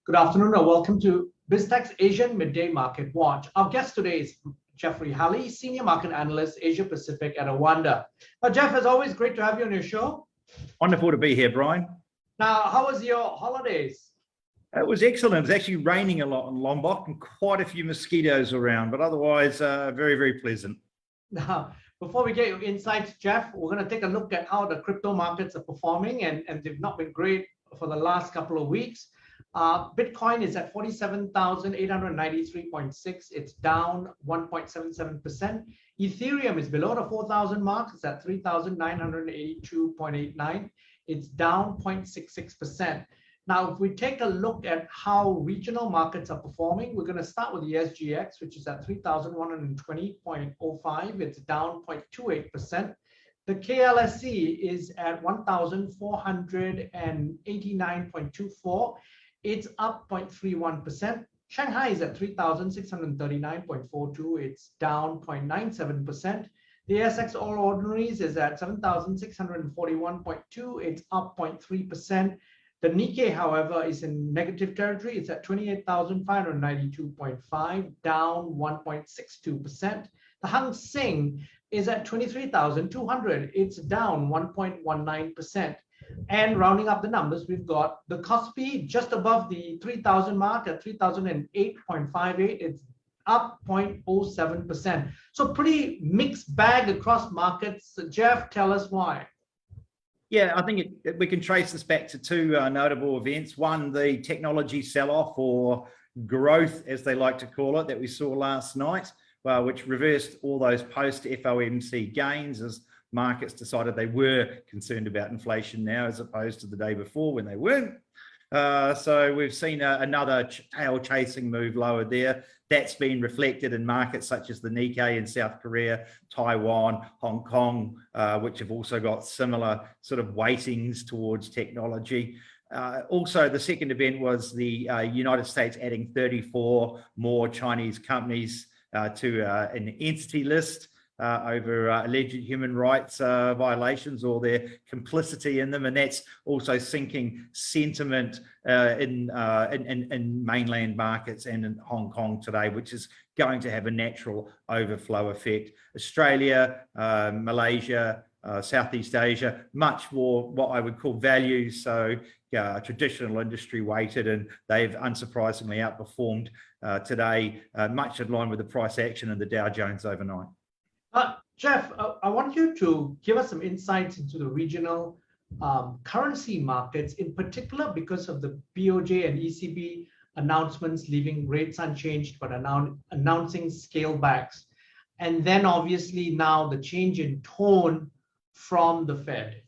Good afternoon and welcome to Biztech Asian Midday Marketwatch. Our guest today is Halley, Senior Market Analyst, Asia Pacific at OANDA. Jeff, as always, great to have you on your show. Wonderful to be here, Brian. Now, how was your holidays? It was excellent. It was actually raining a lot in Lombok and quite a few mosquitoes around, but otherwise very, very pleasant. Now, before we get your insights, Jeff, we're going to take a look at how the crypto markets are performing, and they've not been great for the last couple of weeks. Bitcoin is at 47,893.6. It's down 1.77%. Ethereum is below the 4,000 mark. It's at 3,982.89. It's down 0.66%. Now, if we take a look at how regional markets are performing, we're going to start with the SGX, which is at 3,120.05. It's down 0.28%. The KLSC is at 1,489.24. It's up 0.31%. Shanghai is at 3,639.42. It's down 0.97%. The ASX All Ordinaries is at 7,641.2. It's up 0.3%. The Nikkei, however, is in negative territory. It's at 28,592.5, down 1.62%. The Hang Seng is at 23,200. It's down 1.19%. And rounding up the numbers, we've got the Kospi just above the 3,000 mark at 3,008.58. It's up 0.07%. So pretty mixed bag across markets. Jeff, tell us why. Yeah, I think we can trace this back to two notable events. One, the technology sell-off or growth, as they like to call it, that we saw last night, which reversed all those post-FOMC gains as markets decided they were concerned about inflation now as opposed to the day before when they weren't. So we've seen another tail chasing move lower there. That's been reflected in markets such as the Nikkei in South Korea, Taiwan, Hong Kong, which have also got similar sort of weightings towards technology. Also, the second event was the United States adding 34 more Chinese companies to an entity list over alleged human rights violations or their complicity in them, and that's also sinking sentiment in mainland markets and in Hong Kong today, which is going to have a natural overflow effect. Australia, Malaysia, Southeast Asia, much more what I would call value, so traditional industry weighted, and they've unsurprisingly outperformed today, much in line with the price action in the Dow Jones overnight. Jeff, I want you to give us some insights into the regional currency markets, in particular because of the BOJ and ECB announcements leaving rates unchanged but announcing scale backs. And then obviously now the change in tone from the Fed.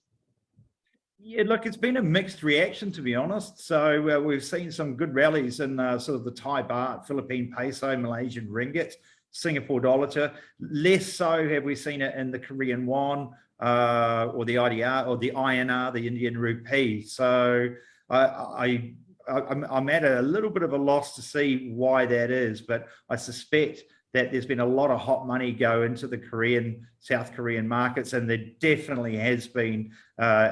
Yeah, look, it's been a mixed reaction, to be honest. So we've seen some good rallies in sort of the Thai baht, Philippine peso, Malaysian ringgit, Singapore dollar. Less so have we seen it in the Korean won or the IDR or the INR, the Indian rupee. So I'm at a little bit of a loss to see why that is, but I suspect that there's been a lot of hot money go into the South Korean markets, and there definitely has been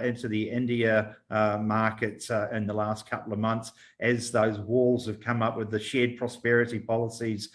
into the India markets in the last couple of months as those walls have come up with the shared prosperity policies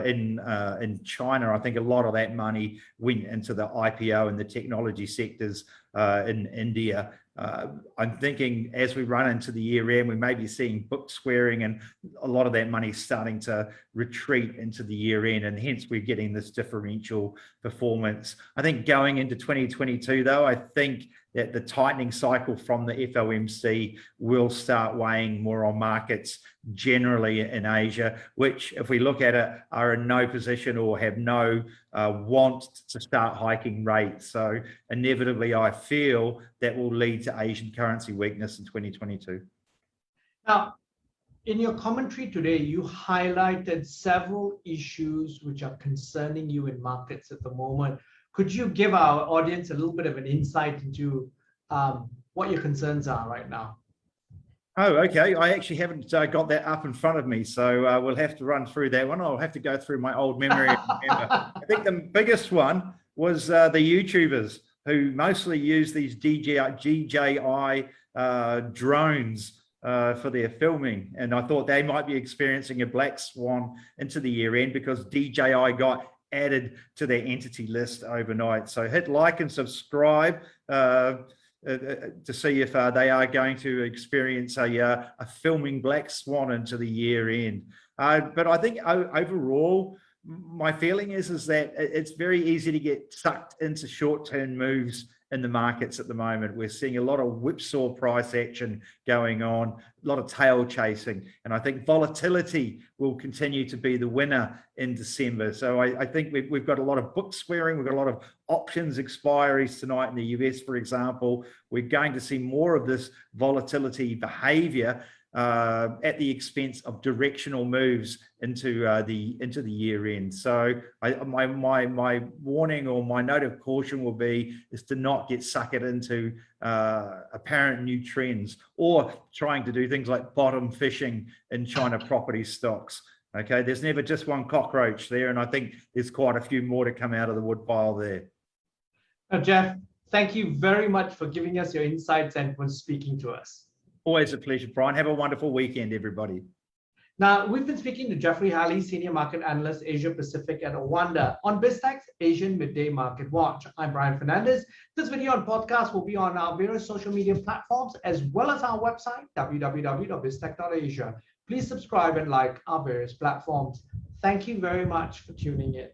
in China. I think a lot of that money went into the IPO and the technology sectors in India. I'm thinking as we run into the year end, we may be seeing book squaring and a lot of that money starting to retreat into the year end, and hence we're getting this differential performance. I think going into 2022 though, I think that the tightening cycle from the FOMC will start weighing more on markets generally in Asia, which if we look at it are in no position or have no want to start hiking rates. So inevitably I feel that will lead to Asian currency weakness in 2022. Now, in your commentary today, you highlighted several issues which are concerning you in markets at the moment. Could you give our audience a little bit of an insight into what your concerns are right now? Oh, okay. I actually haven't got that up in front of me, so we'll have to run through that one. I'll have to go through my old memory. I think the biggest one was the YouTubers who mostly use these DJI drones for their filming, and I thought they might be experiencing a black swan into the year end because DJI got added to their entity list overnight. So hit like and subscribe to see if they are going to experience a filming black swan into the year end. But I think overall, my feeling is that it's very easy to get sucked into short-term moves in the markets at the moment. We're seeing a lot of whipsaw price action going on, a lot of tail chasing, and I think volatility will continue to be the winner in December. So I think we've got a lot of book squaring, we've got a lot of options expiries tonight in the US, for example. We're going to see more of this volatility behavior at the expense of directional moves into the year end. So my warning or my note of caution will be is to not get suckered into apparent new trends or trying to do things like bottom fishing in China property stocks. Okay, there's never just one cockroach there, and I think there's quite a few more to come out of the woodpile there. Jeff, thank you very much for giving us your insights and for speaking to us. Always a pleasure, Brian. Have a wonderful weekend, everybody. Now, we've been speaking to Jeffrey Halley, Senior Market Analyst, Asia Pacific at OANDA on Biztech Asian Midday Marketwatch. I'm Brian Fernandez. This video and podcast will be on our various social media platforms as well as our website, www.biztech.asia. Please subscribe and like our various platforms. Thank you very much for tuning in.